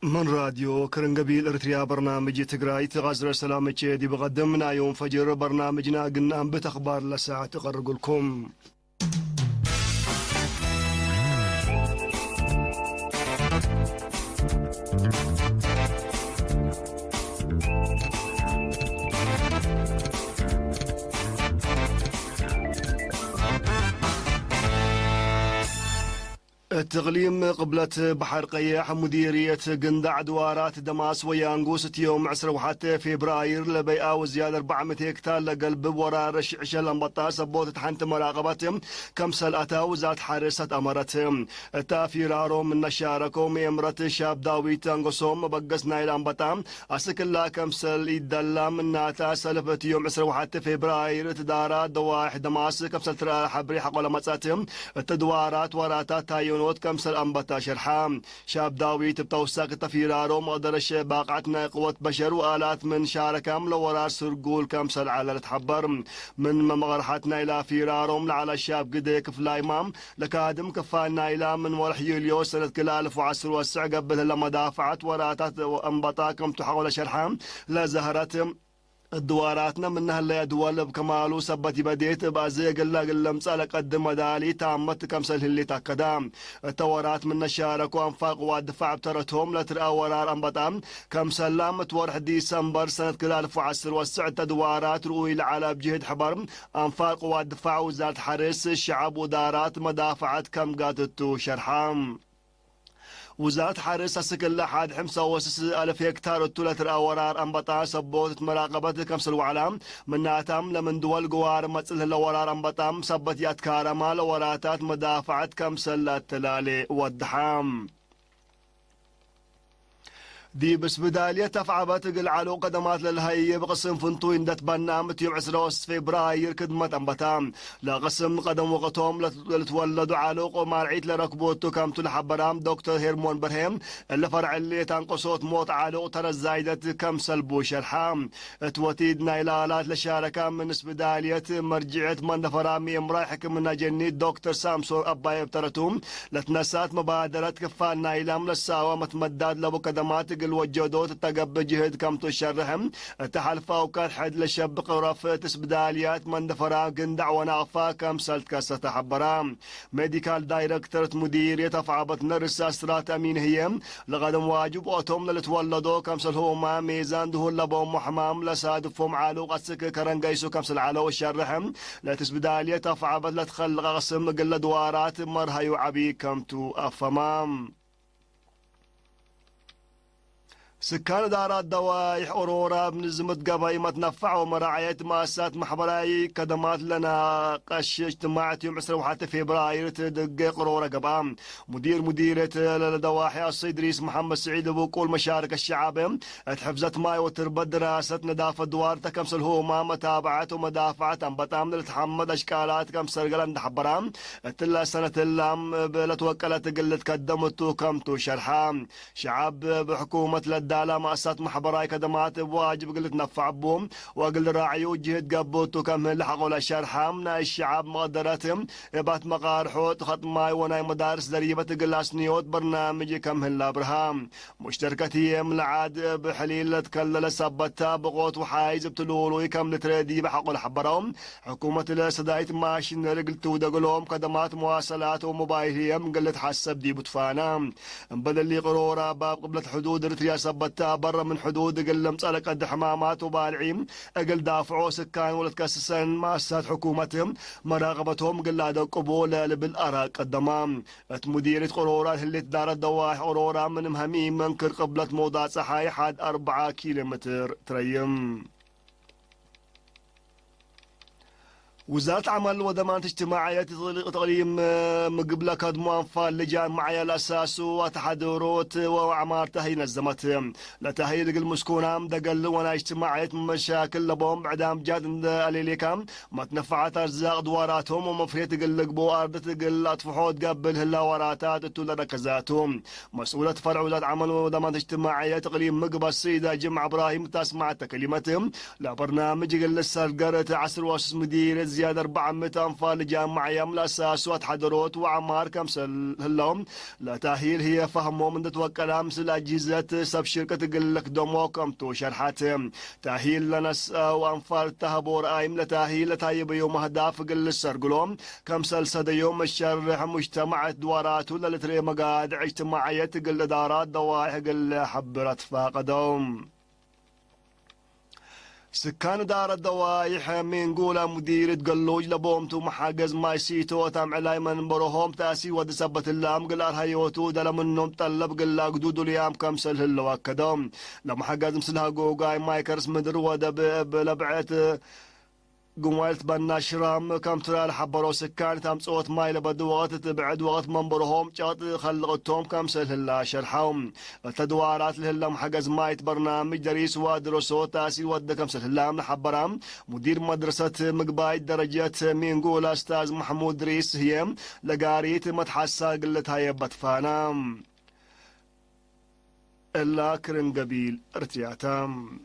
من راديو كرنقبيل ارتريا برنامج تقراي تغازر سلامة دي بقدمنا يوم فجر برنامجنا قلنا بتخبار لساعة تقرق لكم. التغليم قبلة بحر قياح مديرية قندع دوارات دماس ويانقوس يوم 10 فبراير لبيئة وزيادة 400 هكتار لقلب ورا رشعش الانبطاء سبوت تحنت مراقبتهم كمسل أتا وزارة حارسة أمرتهم تافيرارهم من نشاركهم يمرت شاب داوي تنقصهم بقسنا إلى انبطاء أسكلا كمسل يدلا من ناتا سلفت يوم 10 فبراير تدارات دواح دماس كمسل ترى حبري حق ولا مساتهم التدوارات وراتا تايون كمسل أنبتا شرحام شاب داوي تبتوساق تفيرارو مقدرش باقعتنا قوة بشر وآلات من شاركام لورار سرقول كمسل على التحبر من مغرحتنا إلى فيرارهم على الشاب قديك فلايمام لكادم كفانا إلى من ورح يوليو سنة كل 1010 والسع قبل لما دافعت وراتات أنبطاكم تحول شرحام لزهرتهم الدواراتنا منها اللي دول بكمالو سبتي بديت بازي قلا مسألة قدم مدالي تامت كمسل اللي تاكدام التورات من الشارك وانفاق والدفاع بترتهم لترقى ورار انبطام كمسل لامت ورح ديسمبر سنة كل 1010 والسع تدوارات رؤي العلا بجهد حبر انفاق والدفاع وزارة حرس الشعب ودارات مدافعات كم قاتتو شرحام وزارة حارس السكن لحد 5,000 هكتار التولة ورار أنبطا سبوت مراقبة كمسل وعلام من ناتام لمن دول قوار متسل لورار أنبطام سبت ياتكار مال وراتات مدافعة كمسل التلالي والدحام دي بس بدالية تفعبت قل علو قدمات للهي بقسم فنطوين دت برنامج يوم 10 فبراير كدمت أنبتام لقسم قدم وقتهم لتولدوا علوق ومارعيت لركبوتو كامتو لحبرام دكتور هيرمون برهم اللي فرع اللي تنقصوت موت علوق ترى الزايدة كم سلبو شرحام توتيد نايلالات لشاركة من بدالية مرجعت من فرامي مرايحك من جني دكتور سامسون أبايب بترتوم لتنسات مبادرة كفال نايلام للساوة متمداد لبو قدمات الوجودوت تقب جهد كم تشرحم تحلفا وكان حد لشب قرف تسبداليات من دفرا قندع ونعفا كم سلت كاسة تحبرام ميديكال دايركتورت مديرية تفعبت نرس أسرات أمين هيم لغدم واجب أوتهم لتولدو كم سلهوما ميزان دهول لبوم محمام لسادفهم عالو قسك كرنقيسو كم سل علو الشرحم لا تسبدالية تفعبت لتخلق غصم قل دوارات مرهيو عبي كم تو أفمام سكان دارات دوايح أورورا من زمت قباي ما تنفع ومراعية مؤسسات محبراي كدمات لنا قش اجتماعات يوم 10 فبراير تدق قرورة قبام مديرة الدواحي الصيدريس محمد سعيد بقول مشارك الشعب تحفزت ماي وتربط دراسة نظافة دوار تكمسل هو ما متابعة ومدافعة أنبطام لتحمد أشكالات كمسل قلن حبرام تلا سنة اللام بلتوكلت قلت قدمتو كمتو شرحام شعب بحكومة دالا مؤسسات محبراي كدمات بواجب قلت نفع بهم وقل راعيو جهد قبوتو كم لحقوا لشرحام نا الشعب مقدرتهم بات مقار حوت خط ماي وناي مدارس دريبة قلاس نيوت برنامج كم هلا برهام مشتركتي ملعاد بحليل تكلل سبتها بقوت وحايز بتلولو يكم لتريدي بحقوا لحبرهم حكومة السدايت ماشين رقلتو دقلهم كدمات مواصلات وموبايلية قلت حسب دي بتفانا بدل لي قرورة باب قبلة حدود رتريا بتا برا من حدود قل مسألة قد حمامات وبالعيم أقل دافعوا سكان ولد كاسسان مؤسسات حكومتهم مراقبتهم قل هذا قبول بالأراء قدمام مديرة قرورات اللي تدارت دواح قرورة من مهمين منكر قبلة موضع صحاي حد 4 كيلومتر تريم وزارة عمل ودمانة اجتماعية تقليم مقبلة كدمو أنفال لجان معايا الأساس وتحضروت وعمارته هي نزمت لتهيئ المسكونة دقل وانا اجتماعية مشاكل لبهم بعدام جاد أليليكام ما تنفعت أرزاق دواراتهم ومفريت تقل لقبو أرض تقل أطفحوت قبل هلا وراتات تولى ركزاتهم مسؤولة فرع وزارة عمل ودمانة اجتماعية تقليم مقبل السيدة جمع إبراهيم تسمع كلمتهم لبرنامج قل السرقرة عصر واسس مدير زيادة 400 أنفار لجامعة من الأساس وتحضروت وعمار كمسل هلهم لا تأهيل هي فهموا من تتوكل مثل أجهزة سب شركة تقول لك دمو كمتو شرحات تأهيل لناس وأنفار تهبور آيم لتأهيل لتايب يوم أهداف قل السرقلهم كمسل سد يوم الشرح مجتمع دوارات ولا لتري مقاد اجتماعية تقل دارات ضوايح قل حبرت فاقدهم سكان دار الضوايح من قولا مدير تقلوج لبومتو محاجز ما سيتو تام علاي من بروهم تاسي ود سبت اللام قلار هيوتو دل منهم طلب قلا قدودو ليام كمسل هلو اكدهم لما حاجز مسلها قوقاي مايكرس مدر ودب لبعت قمالت بنا شرام كم ترى الحبرو سكان تام صوت ماي لبدو وقت تبعد وقت منبرهم جات خلقتهم كم سهل شرحهم التدوارات لهلم حجز مايت برنامج دريس ودرسوت تاسي ود كم سهل حبرام مدير مدرسة مقبايد درجات من قول استاذ محمود دريس هي لقاريت متحسا قلت هاي بتفانام الا كرن قبيل ارتياتام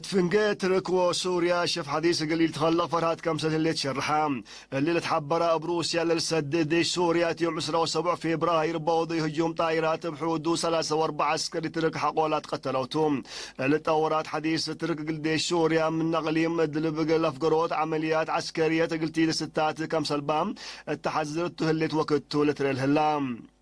تفنقيت ركو سوريا شف حديث قليل تخلق فرهات كمسة اللي تشرحام اللي تحبرها بروسيا للسدد ديش سوريا يوم 7 فبراير بوضي هجوم طائرات بحدود 3 و4 عسكري ترك حقولات قتلوتهم اللي تطورات حديث ترك ديش سوريا من نقليم دلب لفقروت عمليات عسكرية قلتي لستات كمسة البام التحذرته اللي توكدتو لتري الهلام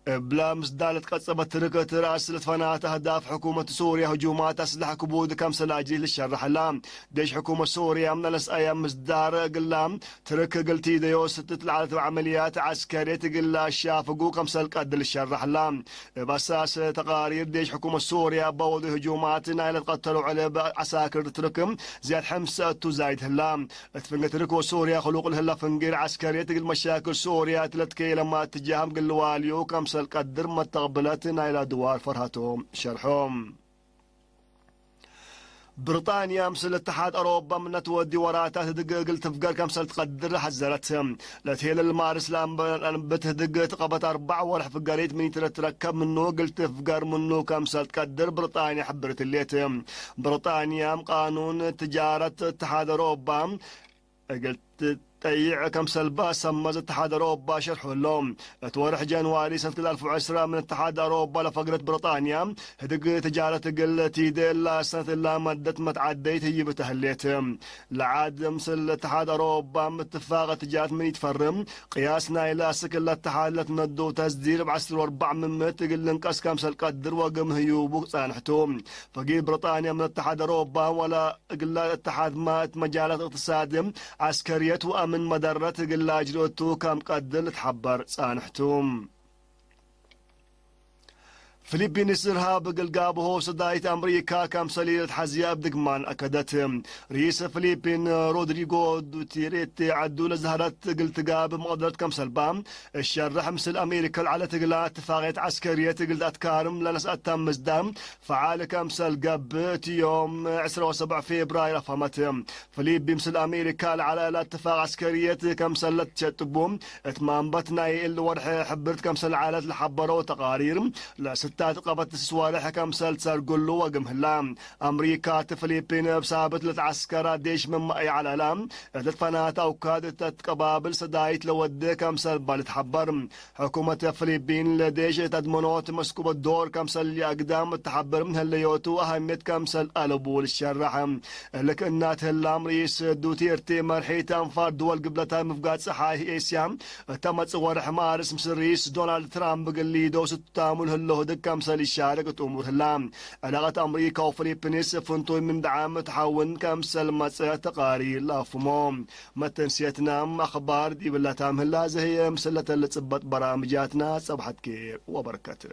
بلا مصدالة قصبت تركت راس لتفنات أهداف حكومة سوريا هجومات أسلحة كبود كمسة لاجل للشرح اللام ديش حكومة سوريا من الأيام مصدار قلام ترك قلتي ديو ستة على عمليات عسكرية قلا شافقو كمسة القد للشرح اللام بأساس تقارير ديش حكومة سوريا بوض هجومات نايلة قتلوا على عساكر تركم زياد حمسة تزايد هلام تفنق تركوا سوريا خلوق الهلا فنقير عسكرية تقل مشاكل سوريا 3 كيلو ما تجاهم قل واليو كمسة القدر ما تقبلتنا إلى دوار فرهتهم شرحهم بريطانيا مثل الاتحاد أوروبا من تودي وراتها تدق قلت فقر كمسل تقدر حذرتهم لا تهيل المارس لام بتهدق تقبت 4 ورح فقريت من تركب منه قلت فقر منه كمسل تقدر بريطانيا حبرت الليتهم بريطانيا قانون تجارة الاتحاد أوروبا قلت تيع كمسل باس سمز اتحاد أوروبا شرحوا لهم تورح جانواري سنة 2010 من اتحاد أوروبا لفقرة بريطانيا هدق تجارة قل تيديل سنة لا مدت متعديت هي بتهليتهم لعاد مثل اتحاد أوروبا متفاقة تجارة من يتفرم قياسنا إلى سكل الاتحاد لتمدو تسدير بعسر 4 من متر قل انقص كمسل قدر وقم هيوبو صانحتهم فقيل بريطانيا من اتحاد أوروبا ولا قل اتحاد مات مجالات اقتصاد عسكرية من مدرة قلا جروتو كم قدل تحبر صانحتم فلبينيس إرهاب قلقابه صداية أمريكا كم سليلة حزياب دقمان أكدتهم رئيس فلبين رودريغو دوتيريت عدو لزهرت قلت قاب مقدرة كم سلبام الشرح مثل أمريكا على تقلا اتفاقية عسكرية قلت أتكارم لنس أتم مزدام فعال كم سلقب يوم 7 فبراير فهمتهم فلبين مثل أمريكا على الاتفاق عسكرية كم سلت شتبوم اتمام بتناي اللي ورح حبرت كم سل عالت لحبروا تقارير لا قبت السوالح كمسل سرقلو وقم هلام أمريكا فلبين بسابت لتعسكرة ديش من مأي على لام تتفنات أو كادت تتقبابل صدايت لود كمسل بالتحبر حكومة فلبين لديش تدمنوت مسكوب الدور كمسل يقدام التحبر من هالليوتو أهمية كمسل ألبول الشرحة لك إنات هلام رئيس دوتيرتي مرحيت أنفار دول قبلتها مفقات صحاي إيسيام تمت صور مارس مصر رئيس دونالد ترامب قلي دو ستامل هلو دك كمسل الشارقة أمور هلام علاقة أمريكا وفلبينيس فنتو من دعام تحاون كمسل مسألة تقارير لافموم ما تنسيتنا أخبار دي بالله تام هلا زي مسلة اللي تصبت برامجاتنا صبحت كير وبركاته.